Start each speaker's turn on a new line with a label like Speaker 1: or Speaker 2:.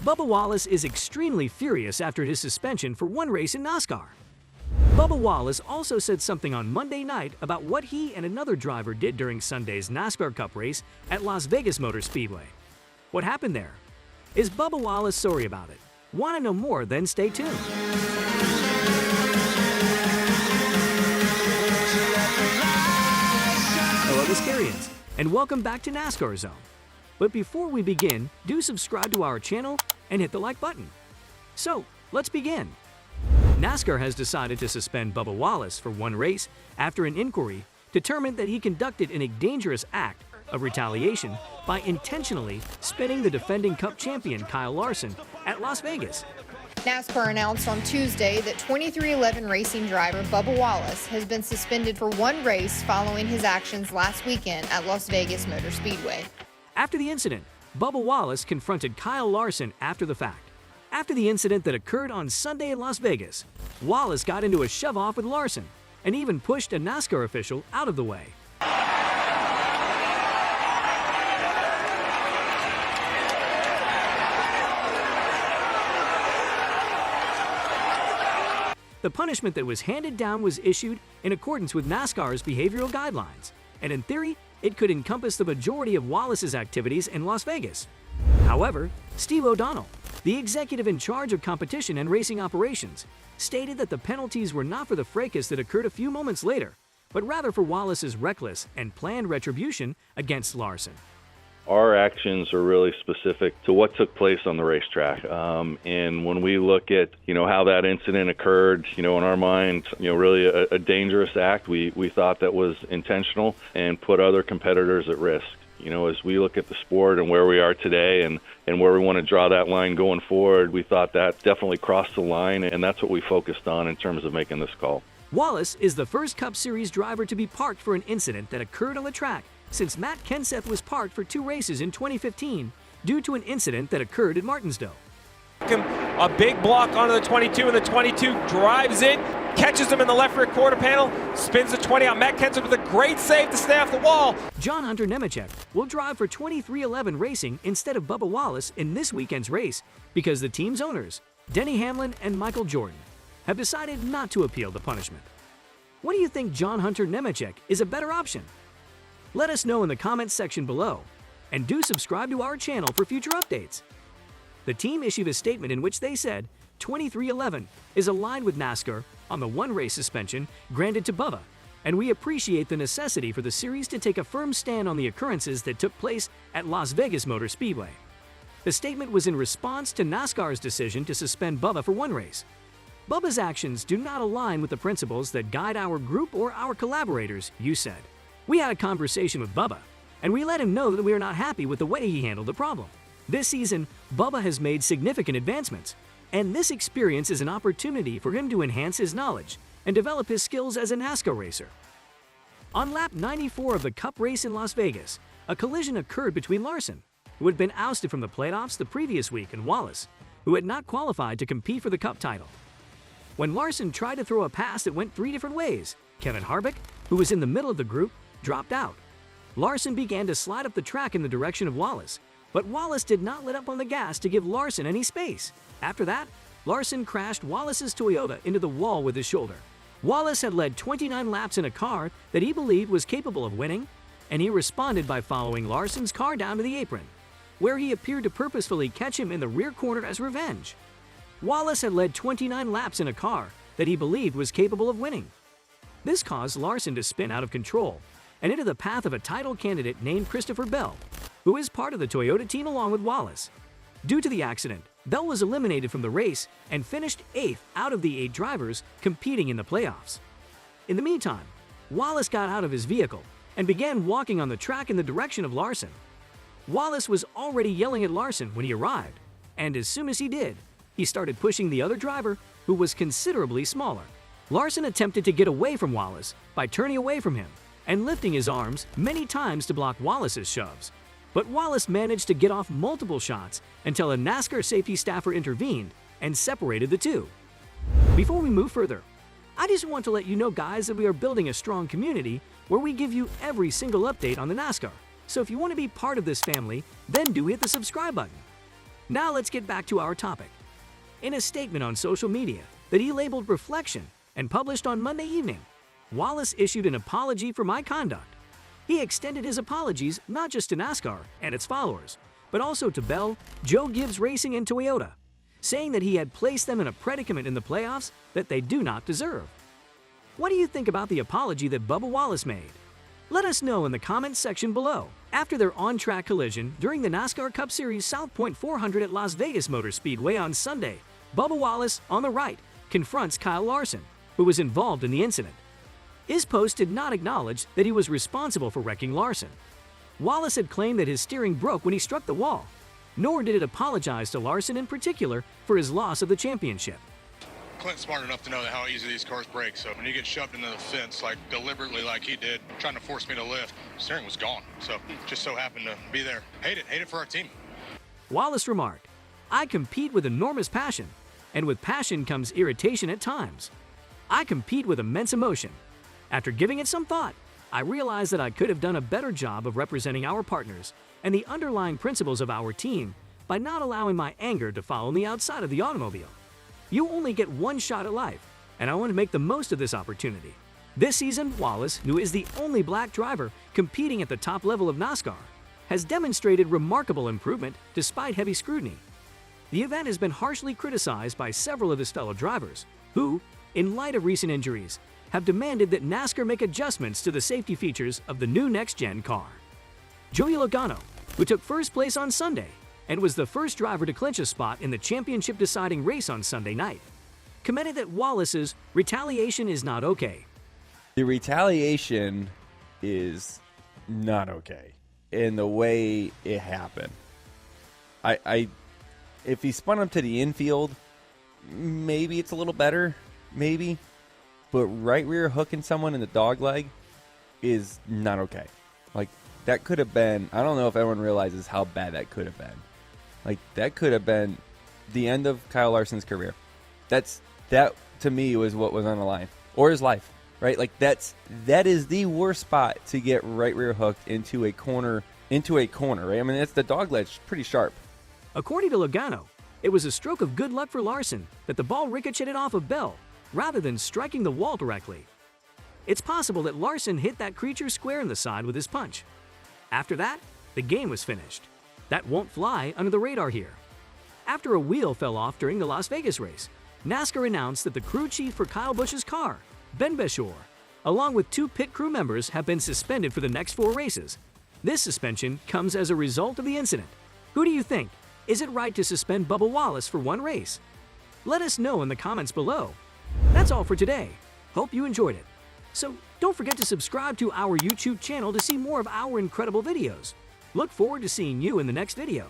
Speaker 1: Bubba Wallace is extremely furious after his suspension for one race in NASCAR. Bubba Wallace also said something on Monday night about what he and another driver did during Sunday's NASCAR Cup race at Las Vegas Motor Speedway. What happened there? Is Bubba Wallace sorry about it? Want to know more? Then stay tuned. Hello, Nascarians, and welcome back to NASCAR Zone. But before we begin, do subscribe to our channel and hit the like button. So, let's begin. NASCAR has decided to suspend Bubba Wallace for one race after an inquiry determined that he conducted a dangerous act of retaliation by intentionally spinning the defending Cup champion Kyle Larson at Las Vegas.
Speaker 2: NASCAR announced on Tuesday that 2311 racing driver Bubba Wallace has been suspended for one race following his actions last weekend at Las Vegas Motor Speedway.
Speaker 1: After the incident, Bubba Wallace confronted Kyle Larson after the fact. After the incident that occurred on Sunday in Las Vegas, Wallace got into a shove-off with Larson and even pushed a NASCAR official out of the way. The punishment that was handed down was issued in accordance with NASCAR's behavioral guidelines, and in theory, it could encompass the majority of Wallace's activities in Las Vegas. However, Steve O'Donnell, the executive in charge of competition and racing operations, stated that the penalties were not for the fracas that occurred a few moments later, but rather for Wallace's reckless and planned retribution against Larson.
Speaker 3: Our actions are really specific to what took place on the racetrack. And when we look at, how that incident occurred, in our mind, really a dangerous act. We thought that was intentional and put other competitors at risk. As we look at the sport and where we are today and where we want to draw that line going forward, we thought that definitely crossed the line, and that's what we focused on in terms of making this call.
Speaker 1: Wallace is the first Cup Series driver to be parked for an incident that occurred on the track since Matt Kenseth was parked for two races in 2015 due to an incident that occurred at Martinsville.
Speaker 4: A big block onto the 22, and the 22 drives in, catches him in the left rear quarter panel, spins the 20 out. Matt Kenseth with a great save to stay off the wall.
Speaker 1: John Hunter Nemechek will drive for 2311 Racing instead of Bubba Wallace in this weekend's race because the team's owners, Denny Hamlin and Michael Jordan, have decided not to appeal the punishment. What do you think John Hunter Nemechek is a better option? Let us know in the comments section below, and do subscribe to our channel for future updates. The team issued a statement in which they said 2311 is aligned with NASCAR on the one race suspension granted to Bubba, and we appreciate the necessity for the series to take a firm stand on the occurrences that took place at Las Vegas Motor Speedway. The statement was in response to NASCAR's decision to suspend Bubba for one race. Bubba's actions do not align with the principles that guide our group or our collaborators, you said. We had a conversation with Bubba, and we let him know that we are not happy with the way he handled the problem. This season, Bubba has made significant advancements, and this experience is an opportunity for him to enhance his knowledge and develop his skills as a NASCAR racer. On lap 94 of the Cup race in Las Vegas, a collision occurred between Larson, who had been ousted from the playoffs the previous week, and Wallace, who had not qualified to compete for the Cup title. When Larson tried to throw a pass that went three different ways, Kevin Harvick, who was in the middle of the group, dropped out. Larson began to slide up the track in the direction of Wallace, but Wallace did not let up on the gas to give Larson any space. After that, Larson crashed Wallace's Toyota into the wall with his shoulder. Wallace had led 29 laps in a car that he believed was capable of winning, and he responded by following Larson's car down to the apron, where he appeared to purposefully catch him in the rear corner as revenge. Wallace had led 29 laps in a car that he believed was capable of winning. This caused Larson to spin out of control and into the path of a title candidate named Christopher Bell, who is part of the Toyota team along with Wallace. Due to the accident, Bell was eliminated from the race and finished 8th out of the 8 drivers competing in the playoffs. In the meantime, Wallace got out of his vehicle and began walking on the track in the direction of Larson. Wallace was already yelling at Larson when he arrived, and as soon as he did, he started pushing the other driver, who was considerably smaller. Larson attempted to get away from Wallace by turning away from him and lifting his arms many times to block Wallace's shoves. But Wallace managed to get off multiple shots until a NASCAR safety staffer intervened and separated the two. Before we move further, I just want to let you know, guys, that we are building a strong community where we give you every single update on the NASCAR. So if you want to be part of this family, then do hit the subscribe button. Now let's get back to our topic. In a statement on social media that he labeled Reflection and published on Monday evening, Wallace issued an apology for my conduct. He extended his apologies not just to NASCAR and its followers, but also to Bell, Joe Gibbs Racing, and Toyota, saying that he had placed them in a predicament in the playoffs that they do not deserve. What do you think about the apology that Bubba Wallace made? Let us know in the comments section below. After their on-track collision during the NASCAR Cup Series South Point 400 at Las Vegas Motor Speedway on Sunday, Bubba Wallace, on the right, confronts Kyle Larson, who was involved in the incident. His post did not acknowledge that he was responsible for wrecking Larson. Wallace had claimed that his steering broke when he struck the wall, nor did it apologize to Larson in particular for his loss of the championship.
Speaker 5: Clint's smart enough to know how easy these cars break, so when you get shoved into the fence like deliberately like he did, trying to force me to lift, steering was gone. So just so happened to be there. Hate it for our team.
Speaker 1: Wallace remarked, "I compete with enormous passion, and with passion comes irritation at times. I compete with immense emotion. After giving it some thought, I realized that I could have done a better job of representing our partners and the underlying principles of our team by not allowing my anger to follow me outside of the automobile. You only get one shot at life, and I want to make the most of this opportunity." This season, Wallace, who is the only black driver competing at the top level of NASCAR, has demonstrated remarkable improvement despite heavy scrutiny. The event has been harshly criticized by several of his fellow drivers, who, in light of recent injuries, have demanded that NASCAR make adjustments to the safety features of the new next-gen car. Joey Logano, who took first place on Sunday and was the first driver to clinch a spot in the championship-deciding race on Sunday night, commented that Wallace's retaliation is not okay.
Speaker 6: The retaliation is not okay in the way it happened. If he spun up to the infield, maybe it's a little better, maybe. But right rear hooking someone in the dog leg is not okay. Like, that could have been, I don't know if everyone realizes how bad that could have been. Like, that could have been the end of Kyle Larson's career. That to me was what was on the line, or his life, right? Like, that is the worst spot to get right rear hooked into a corner, right? I mean, it's the dog ledge, pretty sharp.
Speaker 1: According to Logano, it was a stroke of good luck for Larson that the ball ricocheted off of Bell rather than striking the wall directly. It's possible that Larson hit that creature square in the side with his punch. After that, the game was finished. That won't fly under the radar here. After a wheel fell off during the Las Vegas race, NASCAR announced that the crew chief for Kyle Busch's car, Ben Beshore, along with 2 pit crew members, have been suspended for the next 4 races. This suspension comes as a result of the incident. Who do you think? Is it right to suspend Bubba Wallace for 1 race? Let us know in the comments below. That's all for today. Hope you enjoyed it. So don't forget to subscribe to our YouTube channel to see more of our incredible videos. Look forward to seeing you in the next video.